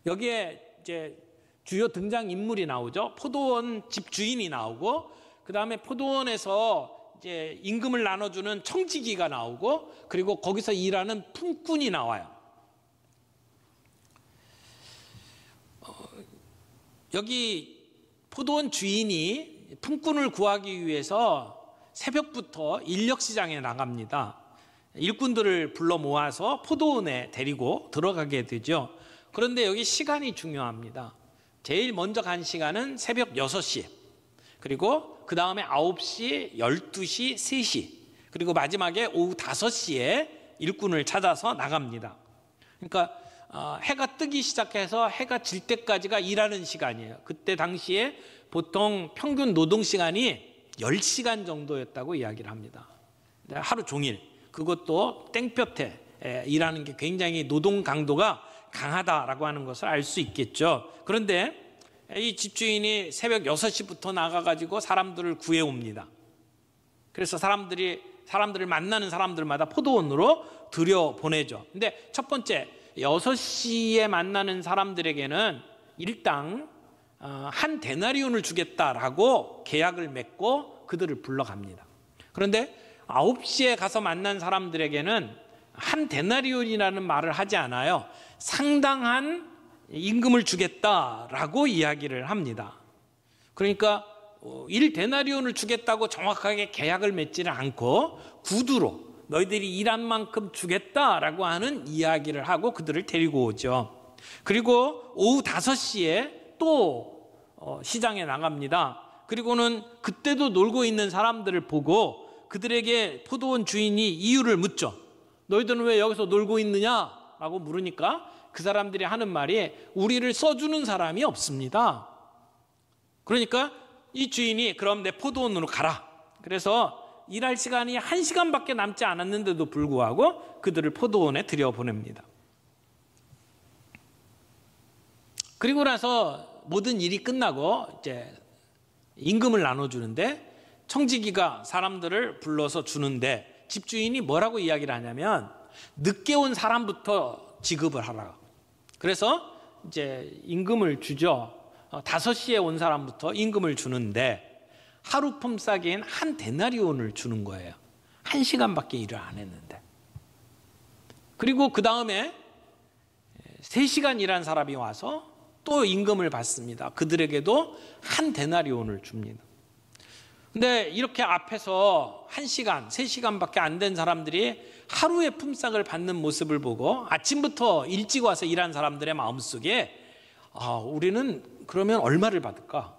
여기에 이제 주요 등장 인물이 나오죠. 포도원 집 주인이 나오고, 그 다음에 포도원에서 이제 임금을 나눠주는 청지기가 나오고, 그리고 거기서 일하는 품꾼이 나와요. 여기 포도원 주인이 품꾼을 구하기 위해서 새벽부터 인력시장에 나갑니다. 일꾼들을 불러 모아서 포도원에 데리고 들어가게 되죠. 그런데 여기 시간이 중요합니다. 제일 먼저 간 시간은 새벽 6시, 그리고 그 다음에 9시, 12시, 3시, 그리고 마지막에 오후 5시에 일꾼을 찾아서 나갑니다. 그러니까 해가 뜨기 시작해서 해가 질 때까지가 일하는 시간이에요. 그때 당시에 보통 평균 노동시간이 10시간 정도였다고 이야기를 합니다. 하루 종일, 그것도 땡볕에 일하는 게 굉장히 노동 강도가 강하다라고 하는 것을 알 수 있겠죠. 그런데 이 집주인이 새벽 6시부터 나가가지고 사람들을 구해옵니다. 그래서 사람들을 만나는 사람들마다 포도원으로 들여보내죠. 근데 첫 번째 6시에 만나는 사람들에게는 일당 한 데나리온을 주겠다라고 계약을 맺고 그들을 불러갑니다. 그런데 9시에 가서 만난 사람들에게는 한 데나리온이라는 말을 하지 않아요. 상당한 임금을 주겠다라고 이야기를 합니다. 그러니까 1데나리온을 주겠다고 정확하게 계약을 맺지는 않고 구두로 너희들이 일한 만큼 주겠다라고 하는 이야기를 하고 그들을 데리고 오죠. 그리고 오후 5시에 또 시장에 나갑니다. 그리고는 그때도 놀고 있는 사람들을 보고 그들에게 포도원 주인이 이유를 묻죠. 너희들은 왜 여기서 놀고 있느냐라고 물으니까 그 사람들이 하는 말이 우리를 써주는 사람이 없습니다. 그러니까 이 주인이 그럼 내 포도원으로 가라. 그래서 일할 시간이 1시간밖에 남지 않았는데도 불구하고 그들을 포도원에 들여보냅니다. 그리고 나서 모든 일이 끝나고 이제 임금을 나눠주는데 청지기가 사람들을 불러서 주는데 집주인이 뭐라고 이야기를 하냐면 늦게 온 사람부터 지급을 하라. 그래서 이제 임금을 주죠. 5시에 온 사람부터 임금을 주는데 하루 품삯인 한 데나리온을 주는 거예요. 1시간밖에 일을 안 했는데. 그리고 그 다음에 3시간 일한 사람이 와서 또 임금을 받습니다. 그들에게도 한 데나리온을 줍니다. 근데 이렇게 앞에서 1시간, 3시간밖에 안 된 사람들이 하루의 품삯을 받는 모습을 보고 아침부터 일찍 와서 일한 사람들의 마음속에 우리는 그러면 얼마를 받을까?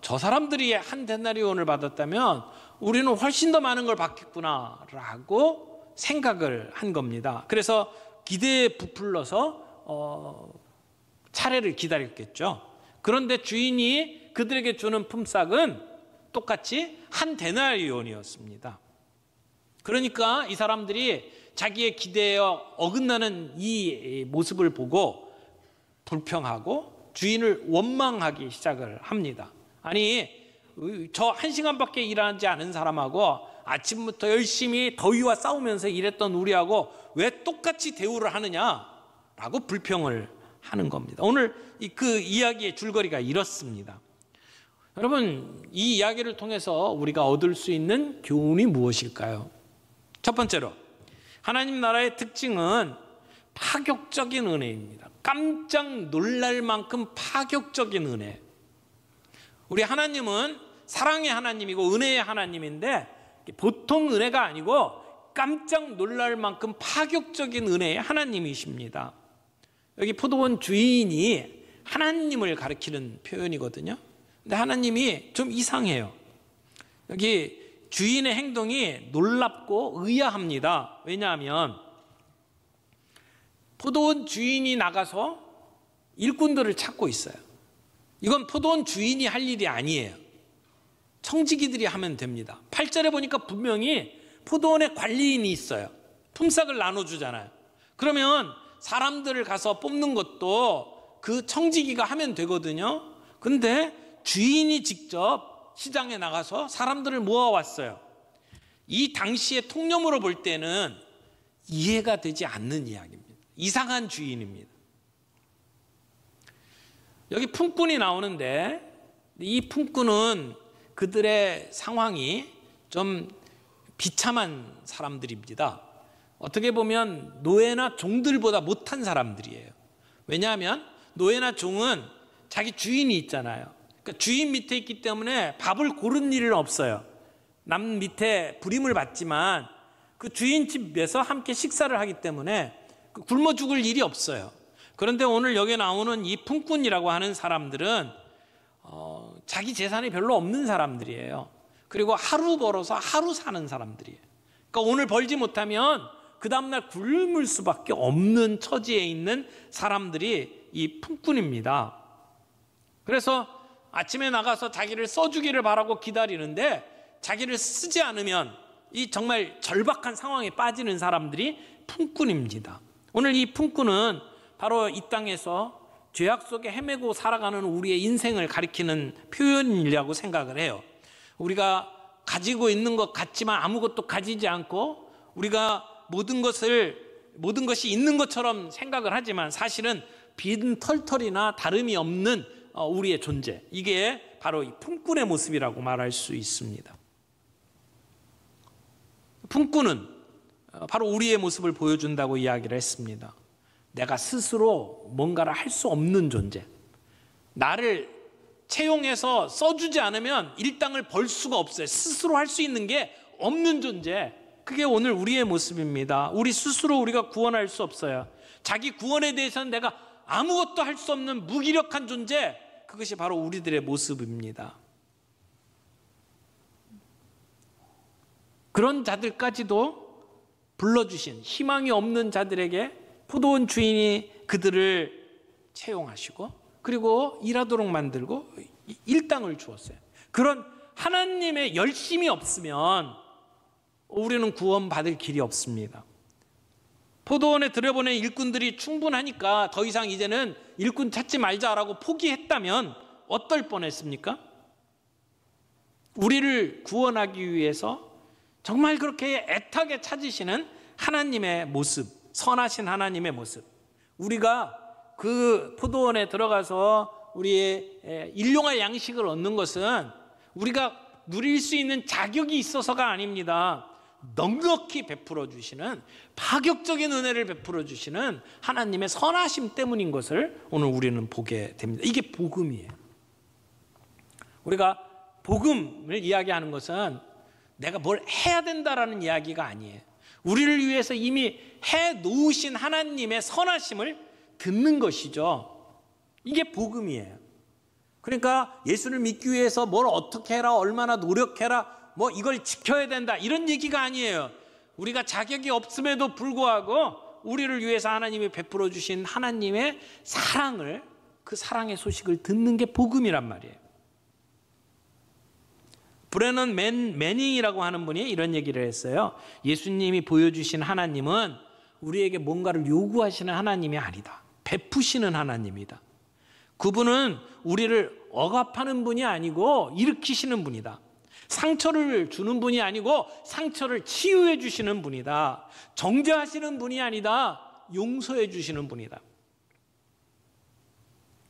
저 사람들이 한 데나리온을 받았다면 우리는 훨씬 더 많은 걸 받겠구나 라고 생각을 한 겁니다. 그래서 기대에 부풀러서 차례를 기다렸겠죠. 그런데 주인이 그들에게 주는 품삯은 똑같이 한 데나리온이었습니다. 그러니까 이 사람들이 자기의 기대에 어긋나는 이 모습을 보고 불평하고 주인을 원망하기 시작을 합니다. 아니, 저 1시간밖에 일하지 않은 사람하고 아침부터 열심히 더위와 싸우면서 일했던 우리하고 왜 똑같이 대우를 하느냐라고 불평을 하는 겁니다. 오늘 그 이야기의 줄거리가 이렇습니다. 여러분, 이 이야기를 통해서 우리가 얻을 수 있는 교훈이 무엇일까요? 첫 번째로, 하나님 나라의 특징은 파격적인 은혜입니다. 깜짝 놀랄 만큼 파격적인 은혜. 우리 하나님은 사랑의 하나님이고 은혜의 하나님인데 보통 은혜가 아니고 깜짝 놀랄 만큼 파격적인 은혜의 하나님이십니다. 여기 포도원 주인이 하나님을 가리키는 표현이거든요. 근데 하나님이 좀 이상해요. 여기 주인의 행동이 놀랍고 의아합니다. 왜냐하면 포도원 주인이 나가서 일꾼들을 찾고 있어요. 이건 포도원 주인이 할 일이 아니에요. 청지기들이 하면 됩니다. 8절에 보니까 분명히 포도원에 관리인이 있어요. 품삯을 나눠주잖아요. 그러면 사람들을 가서 뽑는 것도 그 청지기가 하면 되거든요. 근데 주인이 직접 시장에 나가서 사람들을 모아왔어요. 이 당시의 통념으로 볼 때는 이해가 되지 않는 이야기입니다. 이상한 주인입니다. 여기 품꾼이 나오는데 이 품꾼은 그들의 상황이 좀 비참한 사람들입니다. 어떻게 보면 노예나 종들보다 못한 사람들이에요. 왜냐하면 노예나 종은 자기 주인이 있잖아요. 그러니까 주인 밑에 있기 때문에 밥을 고른 일은 없어요. 남 밑에 부림을 받지만 그 주인 집에서 함께 식사를 하기 때문에 굶어 죽을 일이 없어요. 그런데 오늘 여기 나오는 이 품꾼이라고 하는 사람들은 자기 재산이 별로 없는 사람들이에요. 그리고 하루 벌어서 하루 사는 사람들이에요. 그러니까 오늘 벌지 못하면 그 다음날 굶을 수밖에 없는 처지에 있는 사람들이 이 품꾼입니다. 그래서 아침에 나가서 자기를 써주기를 바라고 기다리는데 자기를 쓰지 않으면 이 정말 절박한 상황에 빠지는 사람들이 품꾼입니다. 오늘 이 품꾼은 바로 이 땅에서 죄악 속에 헤매고 살아가는 우리의 인생을 가리키는 표현이라고 생각을 해요. 우리가 가지고 있는 것 같지만 아무것도 가지지 않고 우리가 모든 것이 있는 것처럼 생각을 하지만 사실은 빈 털털이나 다름이 없는 우리의 존재, 이게 바로 이 품꾼의 모습이라고 말할 수 있습니다. 품꾼은 바로 우리의 모습을 보여준다고 이야기를 했습니다. 내가 스스로 뭔가를 할 수 없는 존재, 나를 채용해서 써주지 않으면 일당을 벌 수가 없어요. 스스로 할 수 있는 게 없는 존재, 그게 오늘 우리의 모습입니다. 우리 스스로 우리가 구원할 수 없어요. 자기 구원에 대해서는 내가 아무것도 할 수 없는 무기력한 존재, 그것이 바로 우리들의 모습입니다. 그런 자들까지도 불러주신 희망이 없는 자들에게 포도원 주인이 그들을 채용하시고 그리고 일하도록 만들고 일당을 주었어요. 그런 하나님의 열심이 없으면 우리는 구원받을 길이 없습니다. 포도원에 들여보낸 일꾼들이 충분하니까 더 이상 이제는 일꾼 찾지 말자라고 포기했다면 어떨 뻔했습니까? 우리를 구원하기 위해서 정말 그렇게 애타게 찾으시는 하나님의 모습, 선하신 하나님의 모습, 우리가 그 포도원에 들어가서 우리의 일용할 양식을 얻는 것은 우리가 누릴 수 있는 자격이 있어서가 아닙니다. 넉넉히 베풀어 주시는, 파격적인 은혜를 베풀어 주시는 하나님의 선하심 때문인 것을 오늘 우리는 보게 됩니다. 이게 복음이에요. 우리가 복음을 이야기하는 것은 내가 뭘 해야 된다라는 이야기가 아니에요. 우리를 위해서 이미 해 놓으신 하나님의 선하심을 듣는 것이죠. 이게 복음이에요. 그러니까 예수를 믿기 위해서 뭘 어떻게 해라, 얼마나 노력해라, 뭐 이걸 지켜야 된다, 이런 얘기가 아니에요. 우리가 자격이 없음에도 불구하고 우리를 위해서 하나님이 베풀어 주신 하나님의 사랑을, 그 사랑의 소식을 듣는 게 복음이란 말이에요. 브레넌 매닝이라고 하는 분이 이런 얘기를 했어요. 예수님이 보여주신 하나님은 우리에게 뭔가를 요구하시는 하나님이 아니다. 베푸시는 하나님이다. 그분은 우리를 억압하는 분이 아니고 일으키시는 분이다. 상처를 주는 분이 아니고 상처를 치유해 주시는 분이다. 정죄하시는 분이 아니다. 용서해 주시는 분이다.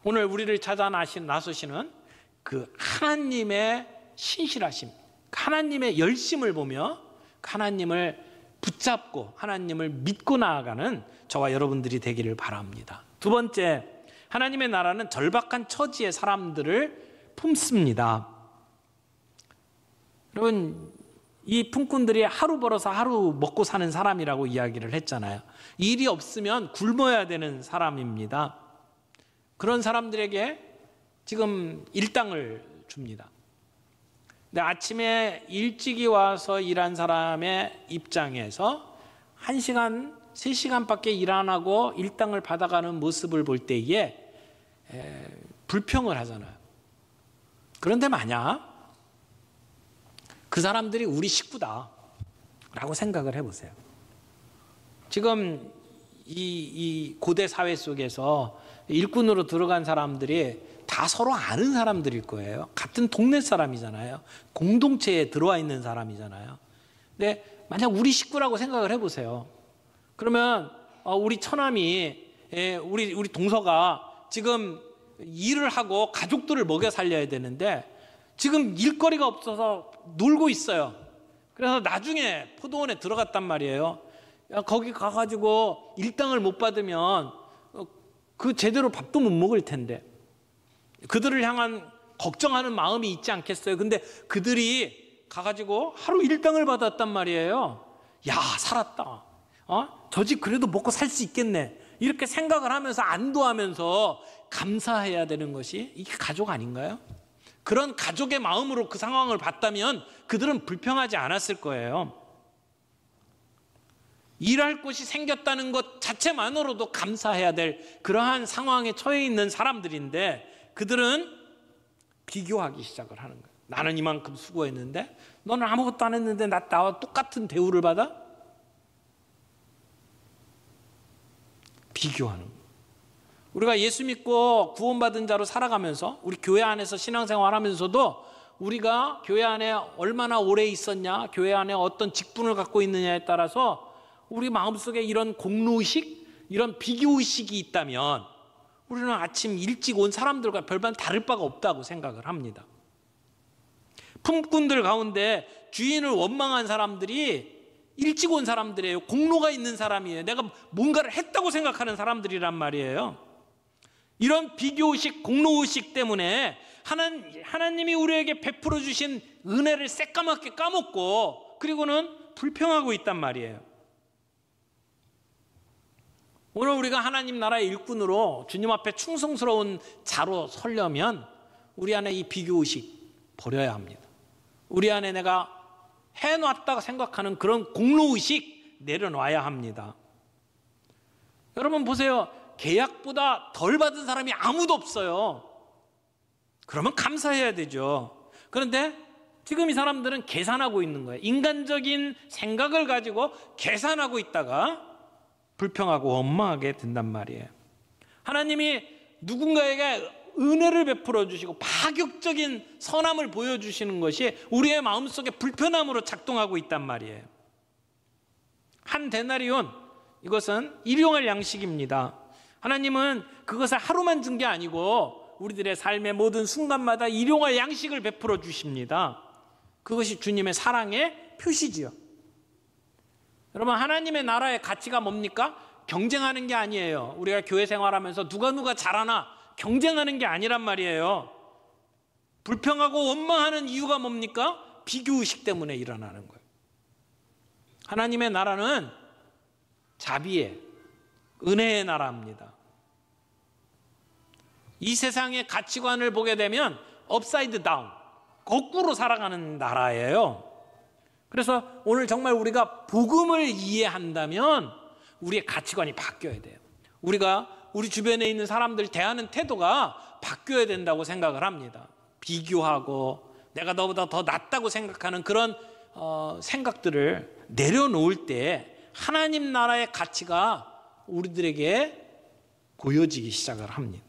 오늘 우리를 찾아 나서시는 그 하나님의 신실하심, 하나님의 열심을 보며 하나님을 붙잡고 하나님을 믿고 나아가는 저와 여러분들이 되기를 바랍니다. 두 번째, 하나님의 나라는 절박한 처지의 사람들을 품습니다. 여러분, 이 품꾼들이 하루 벌어서 하루 먹고 사는 사람이라고 이야기를 했잖아요. 일이 없으면 굶어야 되는 사람입니다. 그런 사람들에게 지금 일당을 줍니다. 근데 아침에 일찍이 와서 일한 사람의 입장에서 1시간, 3시간밖에 일 안 하고 일당을 받아가는 모습을 볼 때에 불평을 하잖아요. 그런데 만약 그 사람들이 우리 식구다 라고 생각을 해보세요. 지금 이 고대 사회 속에서 일꾼으로 들어간 사람들이 다 서로 아는 사람들일 거예요. 같은 동네 사람이잖아요. 공동체에 들어와 있는 사람이잖아요. 근데 만약 우리 식구라고 생각을 해보세요. 그러면 우리 처남이, 우리 동서가 지금 일을 하고 가족들을 먹여 살려야 되는데 지금 일거리가 없어서 놀고 있어요. 그래서 나중에 포도원에 들어갔단 말이에요. 야, 거기 가가지고 일당을 못 받으면 그 제대로 밥도 못 먹을 텐데, 그들을 향한 걱정하는 마음이 있지 않겠어요? 근데 그들이 가가지고 하루 일당을 받았단 말이에요. 야, 살았다. 저 집 그래도 먹고 살 수 있겠네. 이렇게 생각을 하면서 안도하면서 감사해야 되는 것이 이게 가족 아닌가요? 그런 가족의 마음으로 그 상황을 봤다면 그들은 불평하지 않았을 거예요. 일할 곳이 생겼다는 것 자체만으로도 감사해야 될 그러한 상황에 처해 있는 사람들인데 그들은 비교하기 시작을 하는 거예요. 나는 이만큼 수고했는데 너는 아무것도 안 했는데 나와 똑같은 대우를 받아? 비교하는 거예요. 우리가 예수 믿고 구원받은 자로 살아가면서 우리 교회 안에서 신앙생활 하면서도 우리가 교회 안에 얼마나 오래 있었냐, 교회 안에 어떤 직분을 갖고 있느냐에 따라서 우리 마음속에 이런 공로의식, 이런 비교의식이 있다면 우리는 아침 일찍 온 사람들과 별반 다를 바가 없다고 생각을 합니다. 품꾼들 가운데 주인을 원망한 사람들이 일찍 온 사람들이에요. 공로가 있는 사람이에요. 내가 뭔가를 했다고 생각하는 사람들이란 말이에요. 이런 비교의식, 공로의식 때문에 하나님이 우리에게 베풀어 주신 은혜를 새까맣게 까먹고 그리고는 불평하고 있단 말이에요. 오늘 우리가 하나님 나라의 일꾼으로 주님 앞에 충성스러운 자로 서려면 우리 안에 이 비교의식 버려야 합니다. 우리 안에 내가 해놨다고 생각하는 그런 공로의식 내려놔야 합니다. 여러분 보세요. 계약보다 덜 받은 사람이 아무도 없어요. 그러면 감사해야 되죠. 그런데 지금 이 사람들은 계산하고 있는 거예요. 인간적인 생각을 가지고 계산하고 있다가 불평하고 원망하게 된단 말이에요. 하나님이 누군가에게 은혜를 베풀어 주시고 파격적인 선함을 보여주시는 것이 우리의 마음속에 불편함으로 작동하고 있단 말이에요. 한 데나리온, 이것은 일용할 양식입니다. 하나님은 그것을 하루만 준 게 아니고 우리들의 삶의 모든 순간마다 일용할 양식을 베풀어 주십니다. 그것이 주님의 사랑의 표시지요. 여러분, 하나님의 나라의 가치가 뭡니까? 경쟁하는 게 아니에요. 우리가 교회 생활하면서 누가 잘하나 경쟁하는 게 아니란 말이에요. 불평하고 원망하는 이유가 뭡니까? 비교의식 때문에 일어나는 거예요. 하나님의 나라는 자비의, 은혜의 나라입니다. 이 세상의 가치관을 보게 되면 업사이드 다운, 거꾸로 살아가는 나라예요. 그래서 오늘 정말 우리가 복음을 이해한다면 우리의 가치관이 바뀌어야 돼요. 우리가 우리 주변에 있는 사람들 대하는 태도가 바뀌어야 된다고 생각을 합니다. 비교하고 내가 너보다 더 낫다고 생각하는 그런 생각들을 내려놓을 때 하나님 나라의 가치가 우리들에게 보여지기 시작을 합니다.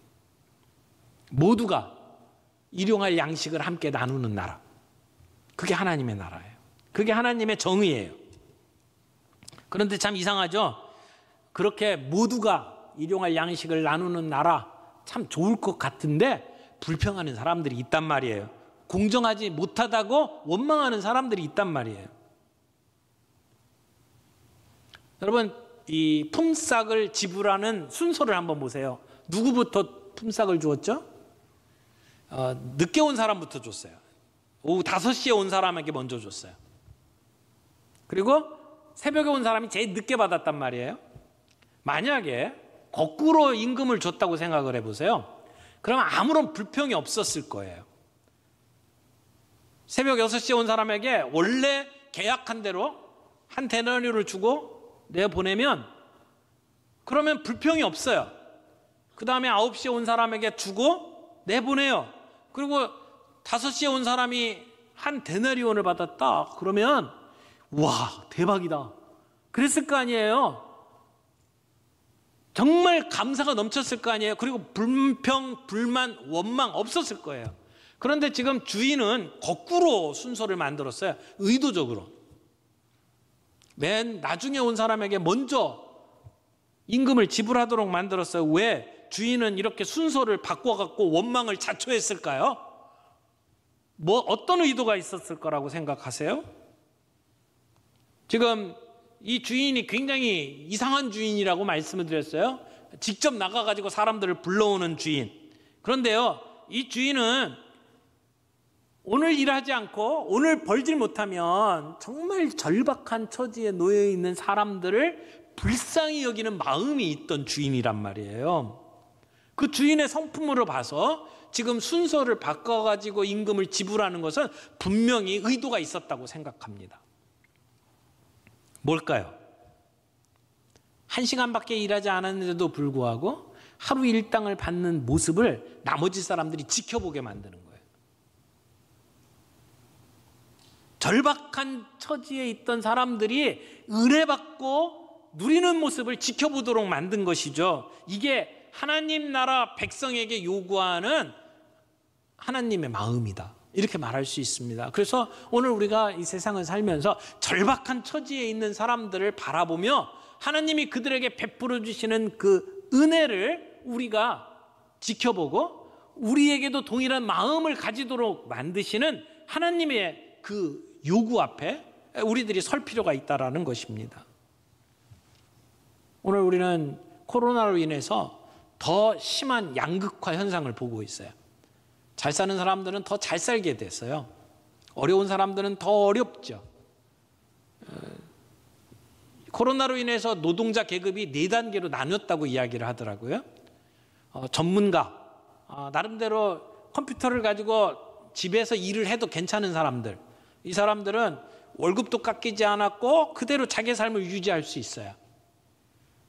모두가 일용할 양식을 함께 나누는 나라, 그게 하나님의 나라예요. 그게 하나님의 정의예요. 그런데 참 이상하죠? 그렇게 모두가 일용할 양식을 나누는 나라 참 좋을 것 같은데 불평하는 사람들이 있단 말이에요. 공정하지 못하다고 원망하는 사람들이 있단 말이에요. 여러분, 이 품삯을 지불하는 순서를 한번 보세요. 누구부터 품삯을 주었죠? 늦게 온 사람부터 줬어요. 오후 5시에 온 사람에게 먼저 줬어요. 그리고 새벽에 온 사람이 제일 늦게 받았단 말이에요. 만약에 거꾸로 임금을 줬다고 생각을 해보세요. 그러면 아무런 불평이 없었을 거예요. 새벽 6시에 온 사람에게 원래 계약한 대로 한 데나리온을 주고 내보내면 그러면 불평이 없어요. 그 다음에 9시에 온 사람에게 주고 내보내요. 그리고 5시에 온 사람이 한 데나리온을 받았다. 그러면 와, 대박이다. 그랬을 거 아니에요. 정말 감사가 넘쳤을 거 아니에요. 그리고 불평, 불만, 원망 없었을 거예요. 그런데 지금 주인은 거꾸로 순서를 만들었어요. 의도적으로. 맨 나중에 온 사람에게 먼저 임금을 지불하도록 만들었어요. 왜? 주인은 이렇게 순서를 바꿔갖고 원망을 자초했을까요? 어떤 의도가 있었을 거라고 생각하세요? 지금 이 주인이 굉장히 이상한 주인이라고 말씀을 드렸어요. 직접 나가가지고 사람들을 불러오는 주인. 그런데요, 이 주인은 오늘 일하지 않고 오늘 벌질 못하면 정말 절박한 처지에 놓여 있는 사람들을 불쌍히 여기는 마음이 있던 주인이란 말이에요. 그 주인의 성품으로 봐서 지금 순서를 바꿔가지고 임금을 지불하는 것은 분명히 의도가 있었다고 생각합니다. 뭘까요? 1시간밖에 일하지 않았는데도 불구하고 하루 일당을 받는 모습을 나머지 사람들이 지켜보게 만드는 거예요. 절박한 처지에 있던 사람들이 은혜받고 누리는 모습을 지켜보도록 만든 것이죠. 이게 하나님 나라 백성에게 요구하는 하나님의 마음이다, 이렇게 말할 수 있습니다. 그래서 오늘 우리가 이 세상을 살면서 절박한 처지에 있는 사람들을 바라보며 하나님이 그들에게 베풀어 주시는 그 은혜를 우리가 지켜보고 우리에게도 동일한 마음을 가지도록 만드시는 하나님의 그 요구 앞에 우리들이 설 필요가 있다라는 것입니다. 오늘 우리는 코로나로 인해서 더 심한 양극화 현상을 보고 있어요. 잘 사는 사람들은 더 잘 살게 됐어요. 어려운 사람들은 더 어렵죠. 코로나로 인해서 노동자 계급이 4단계로 나뉘었다고 이야기를 하더라고요. 전문가, 나름대로 컴퓨터를 가지고 집에서 일을 해도 괜찮은 사람들, 이 사람들은 월급도 깎이지 않았고 그대로 자기 삶을 유지할 수 있어요.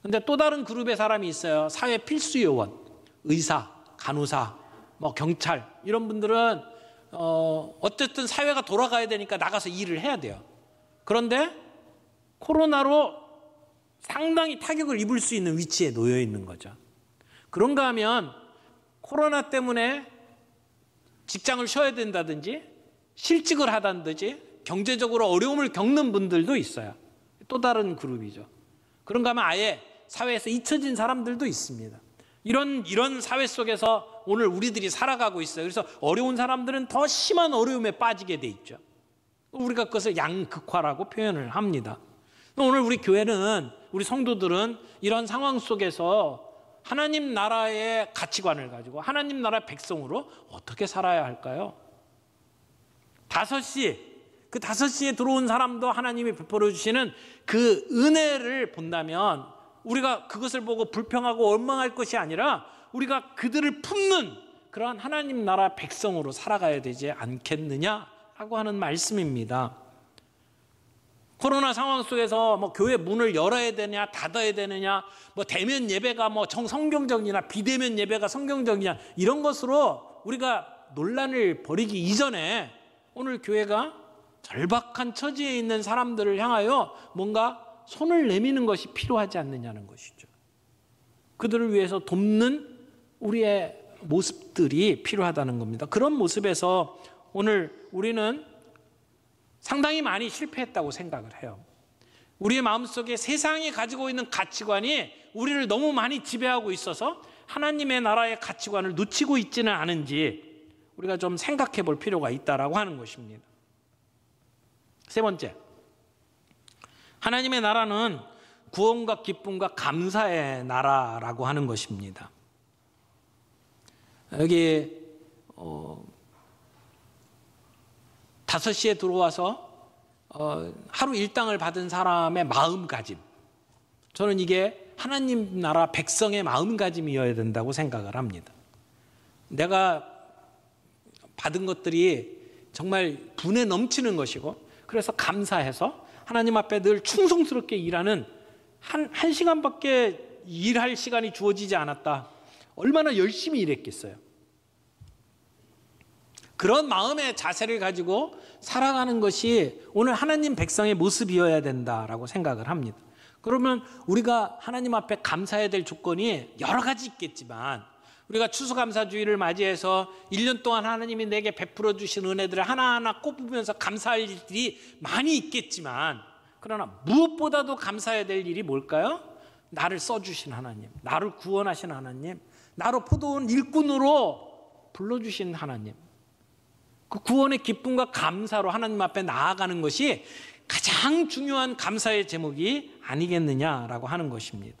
근데 또 다른 그룹의 사람이 있어요. 사회 필수 요원, 의사, 간호사, 경찰, 이런 분들은 어쨌든 사회가 돌아가야 되니까 나가서 일을 해야 돼요. 그런데 코로나로 상당히 타격을 입을 수 있는 위치에 놓여 있는 거죠. 그런가 하면 코로나 때문에 직장을 쉬어야 된다든지 실직을 하다든지 경제적으로 어려움을 겪는 분들도 있어요. 또 다른 그룹이죠. 그런가 하면 아예 사회에서 잊혀진 사람들도 있습니다. 이런 사회 속에서 오늘 우리들이 살아가고 있어요. 그래서 어려운 사람들은 더 심한 어려움에 빠지게 돼 있죠. 우리가 그것을 양극화라고 표현을 합니다. 오늘 우리 교회는, 우리 성도들은 이런 상황 속에서 하나님 나라의 가치관을 가지고 하나님 나라의 백성으로 어떻게 살아야 할까요? 5시, 그 5시에 들어온 사람도 하나님이 베풀어 주시는 그 은혜를 본다면 우리가 그것을 보고 불평하고 원망할 것이 아니라 우리가 그들을 품는 그러한 하나님 나라 백성으로 살아가야 되지 않겠느냐라고 하는 말씀입니다. 코로나 상황 속에서 교회 문을 열어야 되냐 닫아야 되느냐, 대면 예배가 성경적이냐 비대면 예배가 성경적이냐, 이런 것으로 우리가 논란을 벌이기 이전에 오늘 교회가 절박한 처지에 있는 사람들을 향하여 뭔가 손을 내미는 것이 필요하지 않느냐는 것이죠. 그들을 위해서 돕는 우리의 모습들이 필요하다는 겁니다. 그런 모습에서 오늘 우리는 상당히 많이 실패했다고 생각을 해요. 우리의 마음속에 세상이 가지고 있는 가치관이 우리를 너무 많이 지배하고 있어서 하나님의 나라의 가치관을 놓치고 있지는 않은지 우리가 좀 생각해 볼 필요가 있다라고 하는 것입니다. 세 번째, 하나님의 나라는 구원과 기쁨과 감사의 나라라고 하는 것입니다. 여기 5시에 들어와서 하루 일당을 받은 사람의 마음가짐, 저는 이게 하나님 나라 백성의 마음가짐이어야 된다고 생각을 합니다. 내가 받은 것들이 정말 분에 넘치는 것이고, 그래서 감사해서 하나님 앞에 늘 충성스럽게 일하는, 한 시간밖에 일할 시간이 주어지지 않았다, 얼마나 열심히 일했겠어요. 그런 마음의 자세를 가지고 살아가는 것이 오늘 하나님 백성의 모습이어야 된다라고 생각을 합니다. 그러면 우리가 하나님 앞에 감사해야 될 조건이 여러 가지 있겠지만, 우리가 추수감사주의를 맞이해서 1년 동안 하나님이 내게 베풀어 주신 은혜들을 하나하나 꼽으면서 감사할 일들이 많이 있겠지만, 그러나 무엇보다도 감사해야 될 일이 뭘까요? 나를 써주신 하나님, 나를 구원하신 하나님, 나로 포도원 일꾼으로 불러주신 하나님, 그 구원의 기쁨과 감사로 하나님 앞에 나아가는 것이 가장 중요한 감사의 제목이 아니겠느냐라고 하는 것입니다.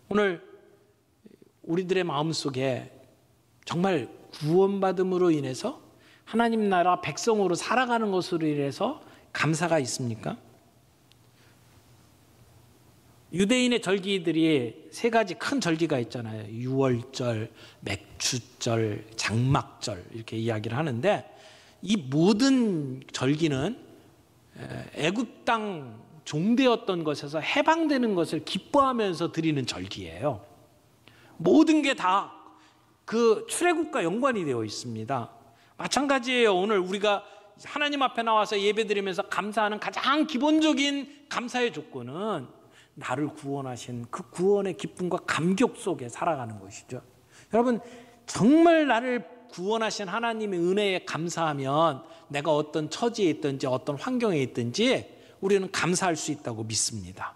오늘 우리들의 마음속에 정말 구원받음으로 인해서 하나님 나라 백성으로 살아가는 것으로 인해서 감사가 있습니까? 유대인의 절기들이 세 가지 큰 절기가 있잖아요. 유월절, 맥주절, 장막절 이렇게 이야기를 하는데, 이 모든 절기는 애굽 땅 종되었던 것에서 해방되는 것을 기뻐하면서 드리는 절기예요. 모든 게 다 그 출애굽과 연관이 되어 있습니다. 마찬가지예요. 오늘 우리가 하나님 앞에 나와서 예배드리면서 감사하는 가장 기본적인 감사의 조건은 나를 구원하신 그 구원의 기쁨과 감격 속에 살아가는 것이죠. 여러분, 정말 나를 구원하신 하나님의 은혜에 감사하면 내가 어떤 처지에 있든지 어떤 환경에 있든지 우리는 감사할 수 있다고 믿습니다.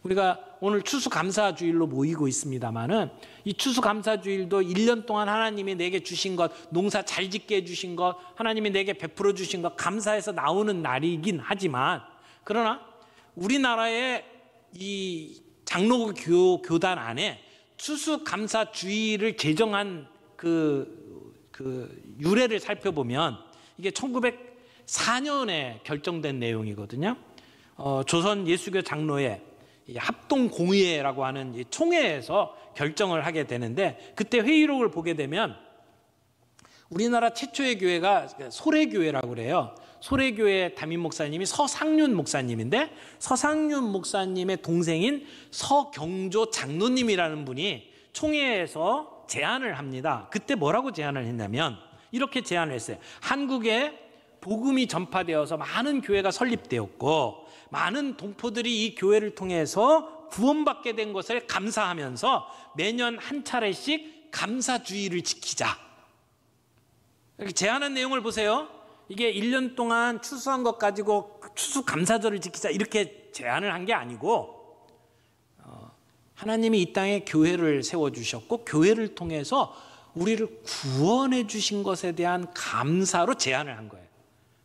우리가 오늘 추수감사주일로 모이고 있습니다마는, 이 추수감사주일도 1년 동안 하나님이 내게 주신 것, 농사 잘 짓게 해주신 것, 하나님이 내게 베풀어 주신 것 감사해서 나오는 날이긴 하지만, 그러나 우리나라의 이 장로교 교단 안에 추수감사주일을 제정한 그 유래를 살펴보면 이게 1904년에 결정된 내용이거든요. 조선 예수교 장로회 합동공의회라고 하는 총회에서 결정을 하게 되는데, 그때 회의록을 보게 되면 우리나라 최초의 교회가 소래교회라고 그래요. 소래교회 담임 목사님이 서상륜 목사님인데, 서상륜 목사님의 동생인 서경조 장로님이라는 분이 총회에서 제안을 합니다. 그때 뭐라고 제안을 했냐면 이렇게 제안을 했어요. 한국에 복음이 전파되어서 많은 교회가 설립되었고 많은 동포들이 이 교회를 통해서 구원받게 된 것을 감사하면서 매년 한 차례씩 감사주의를 지키자. 이렇게 제안한 내용을 보세요. 이게 1년 동안 추수한 것 가지고 추수감사절을 지키자 이렇게 제안을 한 게 아니고, 하나님이 이 땅에 교회를 세워주셨고 교회를 통해서 우리를 구원해 주신 것에 대한 감사로 제안을 한 거예요.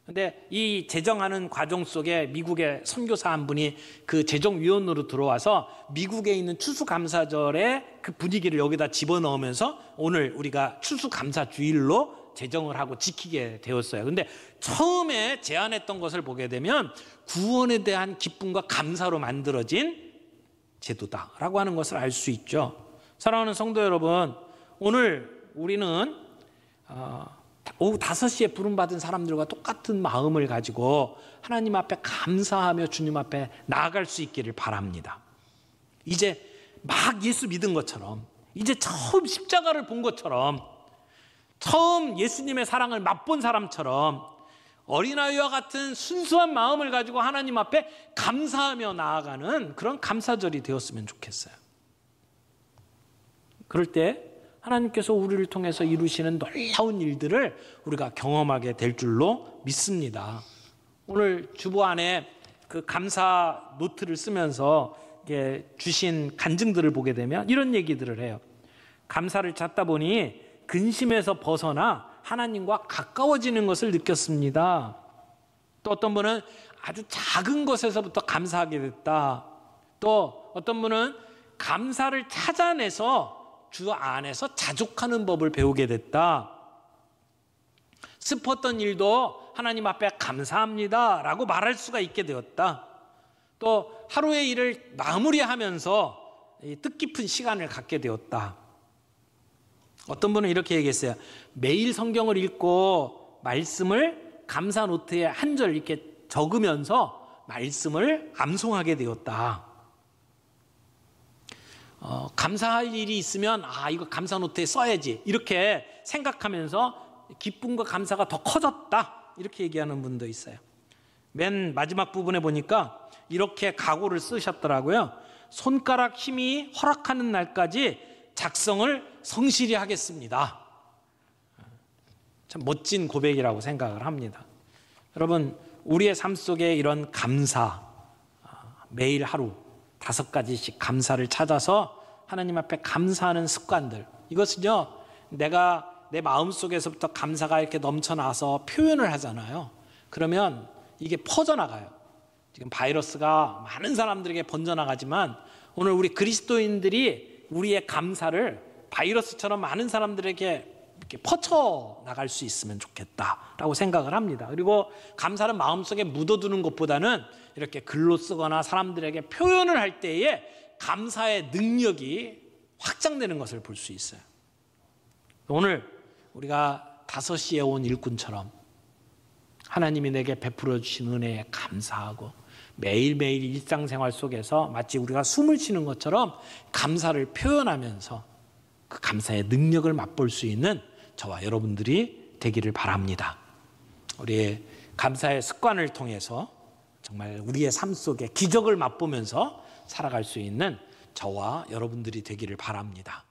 근데 이 제정하는 과정 속에 미국의 선교사 한 분이 그 제정위원으로 들어와서 미국에 있는 추수감사절의 그 분위기를 여기다 집어넣으면서 오늘 우리가 추수감사주일로 제정을 하고 지키게 되었어요. 근데 처음에 제안했던 것을 보게 되면 구원에 대한 기쁨과 감사로 만들어진 제도다라고 하는 것을 알 수 있죠. 사랑하는 성도 여러분, 오늘 우리는 오후 5시에 부름받은 사람들과 똑같은 마음을 가지고 하나님 앞에 감사하며 주님 앞에 나아갈 수 있기를 바랍니다. 이제 막 예수 믿은 것처럼, 이제 처음 십자가를 본 것처럼, 처음 예수님의 사랑을 맛본 사람처럼 어린아이와 같은 순수한 마음을 가지고 하나님 앞에 감사하며 나아가는 그런 감사절이 되었으면 좋겠어요. 그럴 때 하나님께서 우리를 통해서 이루시는 놀라운 일들을 우리가 경험하게 될 줄로 믿습니다. 오늘 주보 안에 그 감사 노트를 쓰면서 주신 간증들을 보게 되면 이런 얘기들을 해요. 감사를 찾다 보니 근심에서 벗어나 하나님과 가까워지는 것을 느꼈습니다. 또 어떤 분은 아주 작은 것에서부터 감사하게 됐다. 또 어떤 분은 감사를 찾아내서 주 안에서 자족하는 법을 배우게 됐다. 슬펐던 일도 하나님 앞에 감사합니다 라고 말할 수가 있게 되었다. 또 하루의 일을 마무리하면서 뜻깊은 시간을 갖게 되었다. 어떤 분은 이렇게 얘기했어요. 매일 성경을 읽고 말씀을 감사 노트에 한 절 이렇게 적으면서 말씀을 암송하게 되었다. 감사할 일이 있으면 이거 감사 노트에 써야지 이렇게 생각하면서 기쁨과 감사가 더 커졌다 이렇게 얘기하는 분도 있어요. 맨 마지막 부분에 보니까 이렇게 각오를 쓰셨더라고요. 손가락 힘이 허락하는 날까지 작성을 성실히 하겠습니다. 참 멋진 고백이라고 생각을 합니다. 여러분, 우리의 삶 속에 이런 감사, 매일 하루 5가지씩 감사를 찾아서 하나님 앞에 감사하는 습관들, 이것은요 내가 내 마음속에서부터 감사가 이렇게 넘쳐나서 표현을 하잖아요. 그러면 이게 퍼져나가요. 지금 바이러스가 많은 사람들에게 번져나가지만 오늘 우리 그리스도인들이 우리의 감사를 바이러스처럼 많은 사람들에게 이렇게 퍼쳐나갈 수 있으면 좋겠다라고 생각을 합니다. 그리고 감사는 마음속에 묻어두는 것보다는 이렇게 글로 쓰거나 사람들에게 표현을 할 때에 감사의 능력이 확장되는 것을 볼 수 있어요. 오늘 우리가 5시에 온 일꾼처럼 하나님이 내게 베풀어 주신 은혜에 감사하고 매일매일 일상생활 속에서 마치 우리가 숨을 쉬는 것처럼 감사를 표현하면서 그 감사의 능력을 맛볼 수 있는 저와 여러분들이 되기를 바랍니다. 우리의 감사의 습관을 통해서 정말 우리의 삶 속에 기적을 맛보면서 살아갈 수 있는 저와 여러분들이 되기를 바랍니다.